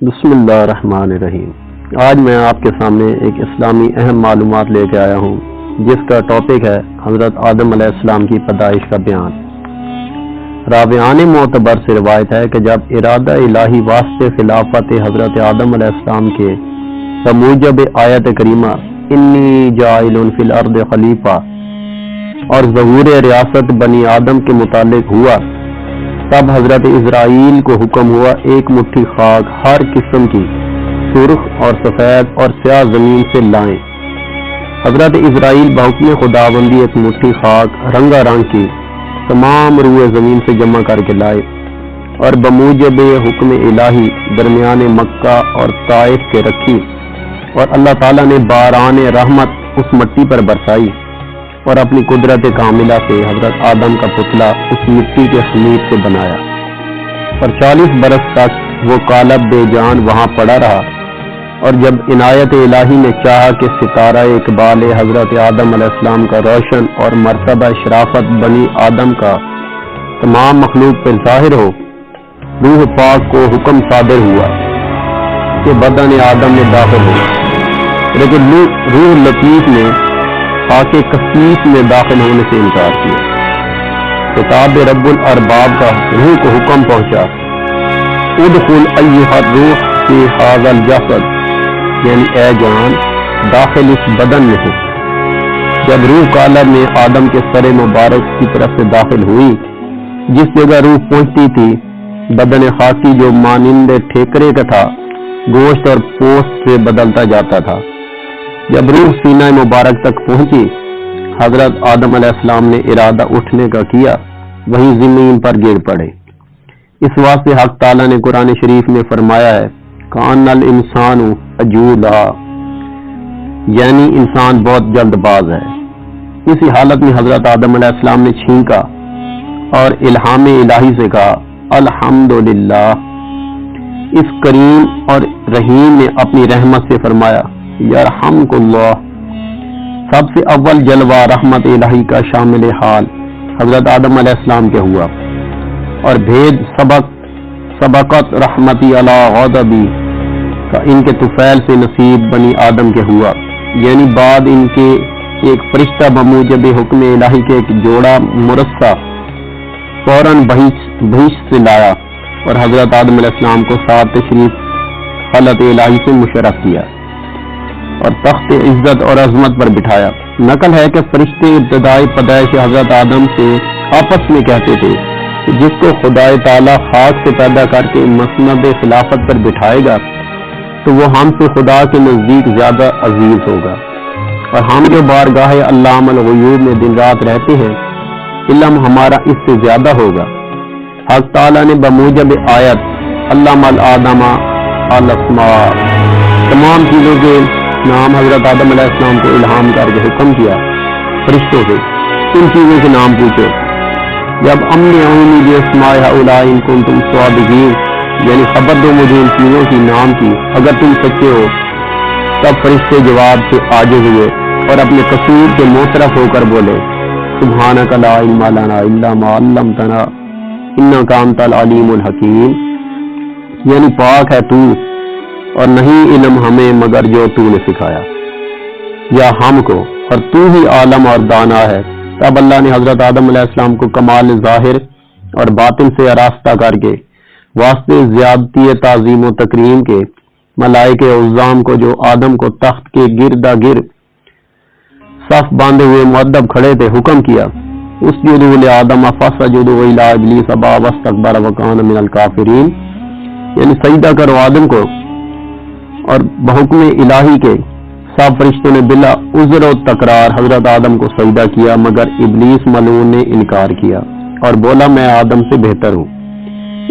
بسم اللہ الرحمن الرحیم۔ آج میں آپ کے سامنے ایک اسلامی اہم معلومات لے کے آیا ہوں جس کا ٹاپک ہے حضرت آدم علیہ السلام کی پیدائش کا بیان۔ راویان معتبر سے روایت ہے کہ جب ارادہ الہی واسطے خلافت حضرت آدم علیہ السلام کے بموجب آیت کریمہ انی جاعل فی الارض خلیفہ اور ظہور ریاست بنی آدم کے متعلق ہوا، تب حضرت اسرائیل کو حکم ہوا ایک مٹھی خاک ہر قسم کی سرخ اور سفید اور سیاہ زمین سے لائیں۔ حضرت اسرائیل بحکم خداوندی ایک مٹھی خاک رنگا رنگ کی تمام روئے زمین سے جمع کر کے لائے اور بموجب حکم الہی درمیان مکہ اور طائف کے رکھی، اور اللہ تعالیٰ نے باران رحمت اس مٹی پر برسائی اور اپنی قدرت کاملہ سے حضرت آدم کا پتلا اس مٹی کے خمیر سے بنایا، اور 40 برس تک وہ قالب بے جان وہاں پڑا رہا۔ اور جب عنایت الہی نے چاہا کہ ستارہ اقبال حضرت آدم علیہ السلام کا روشن اور مرتبہ شرافت بنی آدم کا تمام مخلوق پر ظاہر ہو، روح پاک کو حکم صادر ہوا کہ بدن آدم میں داخل ہو، لیکن روح لطیف نے خاک کثیف میں داخل ہونے سے انکار کیا۔ خطاب رب الارباب کا روح کو حکم پہنچا، ادخل ایھا الروح فی ھذا الجسد، یعنی اے جان داخل اس بدن میں ہو۔ جب روح قالب میں آدم کے سر مبارک کی طرف سے داخل ہوئی، جس جگہ روح پہنچتی تھی بدن خاکی جو مانند ٹھیکرے کا تھا گوشت اور پوست سے بدلتا جاتا تھا۔ جب روح سینہ مبارک تک پہنچی، حضرت آدم علیہ السلام نے ارادہ اٹھنے کا کیا، وہی زمین پر گر پڑے۔ اس واسطے حق تعالیٰ نے قرآن شریف میں فرمایا ہے کان الانسان عجولا، یعنی انسان بہت جلد باز ہے۔ اسی حالت میں حضرت آدم علیہ السلام نے چھینکا اور الہام الہی سے کہا الحمدللہ۔ اس کریم اور رحیم نے اپنی رحمت سے فرمایا یرحمک اللہ۔ سب سے اول جلوہ رحمت الہی کا شامل حال حضرت آدم علیہ السلام کے ہوا، اور بھید سبقت رحمتی علی غضبی کا ان کے طفیل سے نصیب بنی آدم کے ہوا، یعنی بعد ان کے ایک فرشتہ بموجب حکم الہی کے ایک جوڑا مرصع فوراً بہشت سے لایا اور حضرت آدم علیہ السلام کو ساتھ تشریف خلعت الہی سے مشرف کیا اور تخت عزت اور عظمت پر بٹھایا۔ نقل ہے کہ فرشتے ابتدائی پیدائش حضرت آدم سے آپس میں کہتے تھے کہ جس کو خدا تعالیٰ خاک سے پیدا کر کے مسند خلافت پر بٹھائے گا تو وہ ہم سے خدا کے نزدیک زیادہ عزیز ہوگا، اور ہم جو بارگاہ علام الغیوب میں دن رات رہتے ہیں علم ہمارا اس سے زیادہ ہوگا۔ حق تعالیٰ نے بموجب آیت علم الآدم الاسماء تمام چیزوں کے نام حضرت آدم علیہ السلام کو الہام کر کے حکم کیا فرشتوں سے ان چیزوں کے نام پوچھو۔ جب امنعونی باسماء ہؤلاء ان کنتم صادقین، یعنی خبر دو مجھے ان چیزوں کی نام کی اگر تم سچے ہو، تب فرشتے جواب سے عاجز ہوئے اور اپنے قصور کے معترف ہو کر بولے سبحانک لا علم لنا الا ما علمتنا انک انت العلیم الحکیم، یعنی پاک ہے تو اور نہیں علم ہمیں مگر جو تو نے سکھایا یا ہم کو، اور تو ہی عالم اور دانا ہے۔ تب اللہ نے حضرت آدم علیہ السلام کو کمال ظاہر اور باطن سے آراستہ کر کے واسطے زیادتی تعظیم و تکریم کے ملائکہ عظام کو جو آدم کو تخت کے گردا گر صف باندھے ہوئے مؤدب کھڑے تھے حکم کیا اسجدوا لآدم فسجدوا الا ابلیس ابا واستکبر وکان من الکافرین، یعنی سجدہ کرو آدم کو، اور بحکم الہی کے سب فرشتوں نے بلا عذر و تکرار حضرت آدم کو سجدہ کیا، مگر ابلیس ملعون نے انکار کیا اور بولا میں آدم سے بہتر ہوں،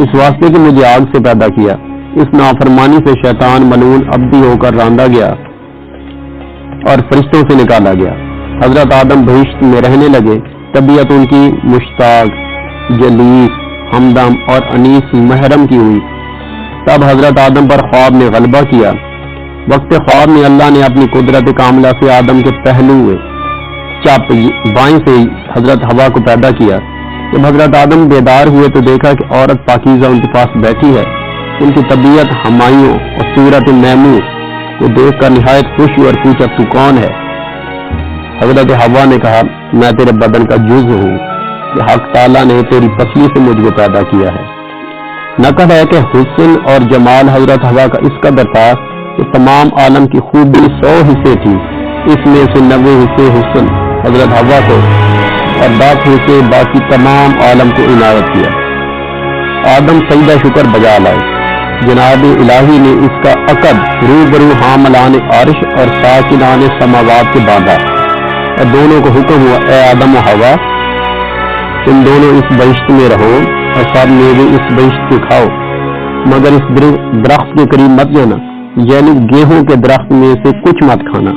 اس واسطے کہ مجھے آگ سے پیدا کیا۔ اس نافرمانی سے شیطان ملعون عبدی ہو کر راندا گیا اور فرشتوں سے نکالا گیا۔ حضرت آدم بہشت میں رہنے لگے، طبیعت ان کی مشتاق، جلیس، ہمدم اور انیس محرم کی ہوئی۔ تب حضرت آدم پر خواب نے غلبہ کیا۔ وقت خواب میں اللہ نے اپنی قدرت کاملہ سے آدم کے پہلو چپ بائیں سے حضرت حوا کو پیدا کیا۔ جب حضرت آدم بیدار ہوئے تو دیکھا کہ عورت پاکیزہ ان کے پاس بیٹھی ہے، ان کی طبیعت ہمایوں اور صورت میمون کو دیکھ کر نہایت خوش ہوئی اور پوچھا تو کون ہے؟ حضرت حوا نے کہا میں تیرے بدن کا جز ہوں کہ حق تعالیٰ نے تیری پسلی سے مجھ کو پیدا کیا ہے۔ نقل ہے کہ حسن اور جمال حضرت حوا کا اس قدر تھا کہ تمام عالم کی خوبی 100 حصے تھی، اس میں سے 90 حصے حسن حضرت حوا کو اور 10 حصے باقی تمام عالم کو عنایت کیا۔ آدم سجدہ شکر بجا لائے، جناب الہی نے اس کا عقد روبرو حاملان عرش اور ساکنان سماوات کے باندھا اور دونوں کو حکم ہوا اے آدم و حوا تم دونوں اس بہشت میں رہو اور سب میوے اس بہشت کے کھاؤ، مگر اس درخت کے قریب مت جانا، یعنی گیہوں کے درخت میں سے کچھ مت کھانا۔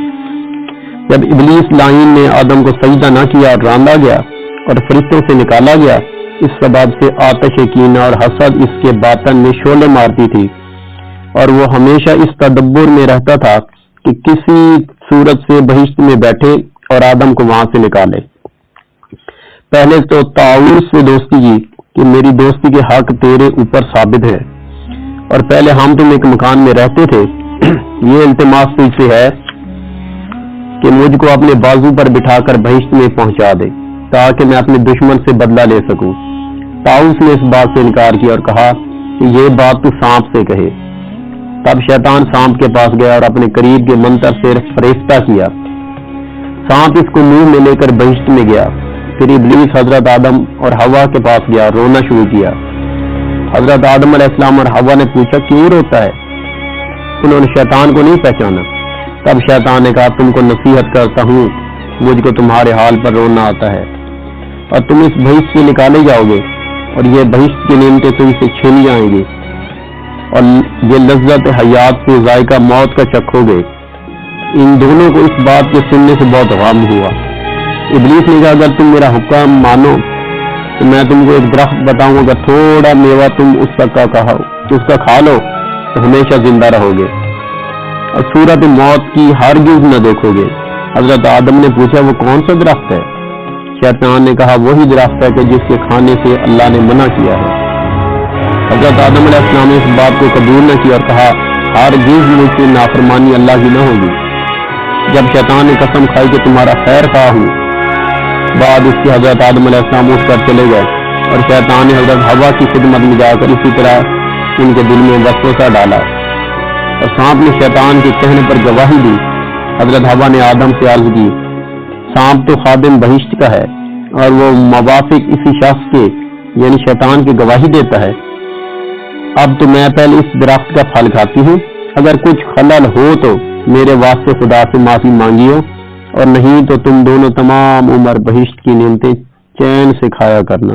جب ابلیس لعین نے آدم کو سجدہ نہ کیا اور راندا گیا اور فرشتوں سے نکالا گیا، اس سبب سے آتش کینہ اور حسد اس کے باطن میں شعلے مارتی تھی اور وہ ہمیشہ اس تدبر میں رہتا تھا کہ کسی صورت سے بہشت میں بیٹھے اور آدم کو وہاں سے نکالے۔ پہلے تو طاؤس سے دوستی کی کہ میری دوستی کے حق تیرے اوپر ثابت ہے، اور پہلے ہم تم ایک مکان میں رہتے تھے، یہ التماس تجھ سے ہے کہ مجھ کو اپنے بازو پر بٹھا کر بہشت میں پہنچا دے تاکہ میں اپنے دشمن سے بدلہ لے سکوں۔ طاؤس نے اس بات سے انکار کیا اور کہا کہ یہ بات تو سانپ سے کہے۔ تب شیطان سانپ کے پاس گیا اور اپنے قریب کے منتر سے فریفتہ کیا۔ سانپ اس کو منہ میں لے کر بہشت میں گیا۔ پھر ابلیس حضرت آدم اور حوا کے پاس گیا، رونا شروع کیا۔ حضرت آدم علیہ السلام اور حوا نے پوچھا کیوں روتا ہے؟ انہوں نے شیطان کو نہیں پہچانا۔ تب شیطان نے کہا تم کو نصیحت کرتا ہوں، مجھ کو تمہارے حال پر رونا آتا ہے اور تم اس بہشت سے نکالے جاؤ گے اور یہ بہشت کی نعمتیں تم سے چھین جائیں گی اور یہ لذت حیات سے ذائقہ موت کا چکھو گے۔ ان دونوں کو اس بات کے سننے سے بہت غم ہوا۔ ابلیس نے کہا اگر تم میرا حکم مانو تو میں تم کو ایک درخت بتاؤں گا، تھوڑا میوہ تم اس کا کھا لو تو ہمیشہ زندہ رہو گے اور صورت موت کی ہرگز نہ دیکھو گے۔ حضرت آدم نے پوچھا وہ کون سا درخت ہے؟ شیطان نے کہا وہی درخت ہے کہ جس کے کھانے سے اللہ نے منع کیا ہے۔ حضرت آدم علیہ السلام نے اس بات کو قبول نہ کیا اور کہا ہرگز مجھ سے نافرمانی اللہ کی نہ ہوگی۔ جب شیطان نے قسم کھائی کہ تمہارا خیر خواہ ہوں، بعد اس کے حضرت آدم علیہ السلام اٹھ کر چلے گئے اور شیطان نے حضرت حوا کی خدمت میں جا کر اسی طرح ان کے دل میں وسوسہ ڈالا اور سانپ نے شیطان کے کہنے پر گواہی دی۔ حضرت حوا نے آدم سے عرض کی سانپ تو خادم بہشت کا ہے اور وہ موافق اسی شخص کے یعنی شیطان کی گواہی دیتا ہے۔ اب تو میں پہلے اس درخت کا پھل کھاتی ہوں، اگر کچھ خلل ہو تو میرے واسطے خدا سے معافی مانگیو اور نہیں تو تم دونوں تمام عمر بہشت کی نعمتیں چین سے کھایا کرنا۔